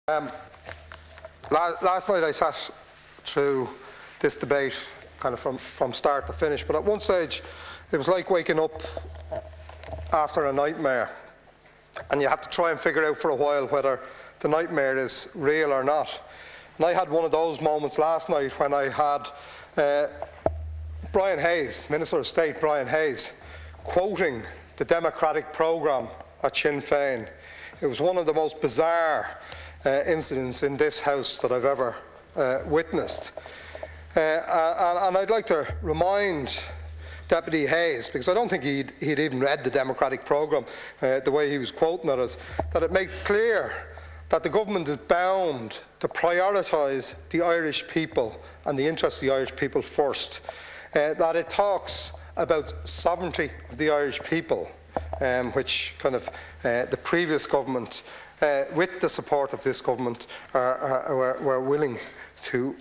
Last night I sat through this debate kind of from start to finish, but at one stage it was like waking up after a nightmare, and you have to try and figure out for a while whether the nightmare is real or not. And I had one of those moments last night when I had Brian Hayes, Minister of State Brian Hayes, quoting the democratic programme at Sinn Féin. It was one of the most bizarre incidents in this House that I've ever witnessed. And I'd like to remind Deputy Hayes, because I don't think he'd even read the democratic programme the way he was quoting it as, that it makes clear that the government is bound to prioritise the Irish people and the interests of the Irish people first, that it talks about sovereignty of the Irish people, which kind of the previous government, with the support of this government, were willing to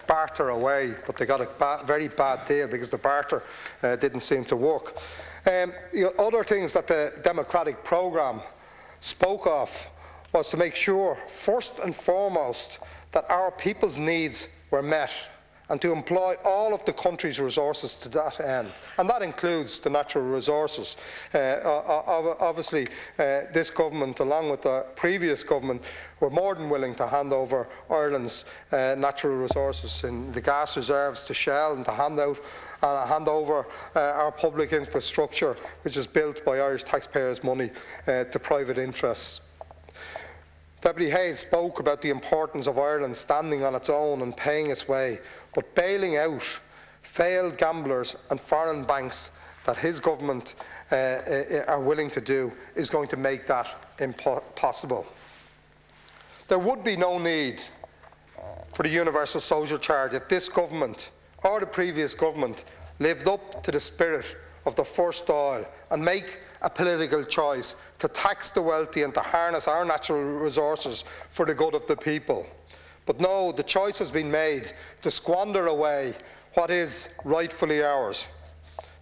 barter away, but they got a very bad deal because the barter didn't seem to work. Other things that the democratic programme spoke of was to make sure, first and foremost, that our people's needs were met, and to employ all of the country's resources to that end. And that includes the natural resources. Obviously, this government, along with the previous government, were more than willing to hand over Ireland's natural resources in the gas reserves to Shell, and to hand over our public infrastructure, which is built by Irish taxpayers' money, to private interests. Deputy Hayes spoke about the importance of Ireland standing on its own and paying its way, but bailing out failed gamblers and foreign banks that his government are willing to do is going to make that impossible. There would be no need for the universal social charge if this government or the previous government lived up to the spirit of the First Dáil and make a political choice to tax the wealthy and to harness our natural resources for the good of the people. But no, the choice has been made to squander away what is rightfully ours.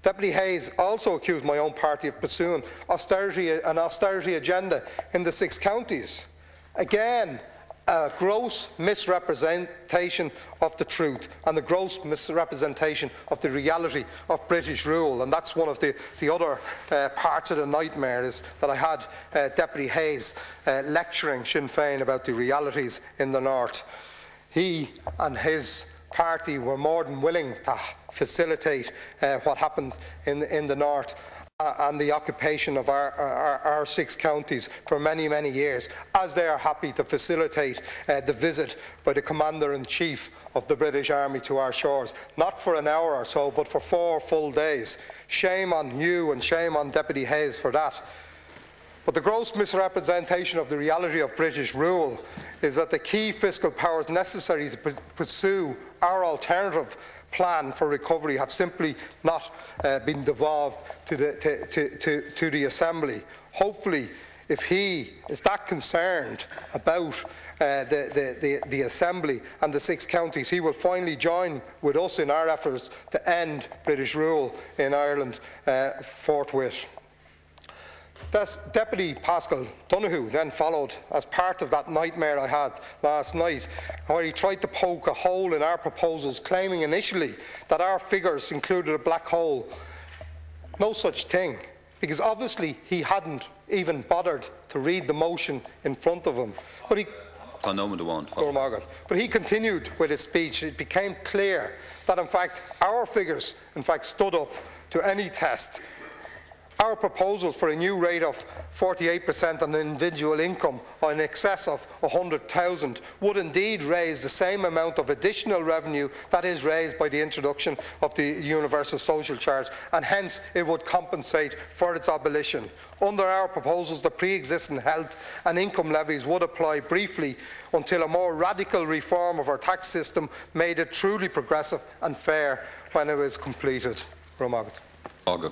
Deputy Hayes also accused my own party of pursuing an austerity agenda in the 6 counties. Again, a gross misrepresentation of the truth and a gross misrepresentation of the reality of British rule. And that's one of the other parts of the nightmare, is that I had Deputy Hayes lecturing Sinn Féin about the realities in the north. He and his party were more than willing to facilitate what happened in the north and the occupation of our 6 counties for many, many years, as they are happy to facilitate the visit by the Commander-in-Chief of the British Army to our shores, not for an hour or so, but for 4 full days. Shame on you and shame on Deputy Hayes for that. But the gross misrepresentation of the reality of British rule is that the key fiscal powers necessary to pursue our alternative plan for recovery have simply not been devolved to the Assembly. Hopefully, if he is that concerned about the Assembly and the 6 counties, he will finally join with us in our efforts to end British rule in Ireland forthwith. Deputy Paschal Donohoe then followed as part of that nightmare I had last night, where he tried to poke a hole in our proposals, claiming initially that our figures included a black hole. No such thing, because obviously he hadn't even bothered to read the motion in front of him. But he continued with his speech. It became clear that in fact our figures stood up to any test. Our proposals for a new rate of 48% on individual income or in excess of 100,000 would indeed raise the same amount of additional revenue that is raised by the introduction of the universal social charge, and hence it would compensate for its abolition. Under our proposals, the pre-existing health and income levies would apply briefly until a more radical reform of our tax system made it truly progressive and fair when it was completed.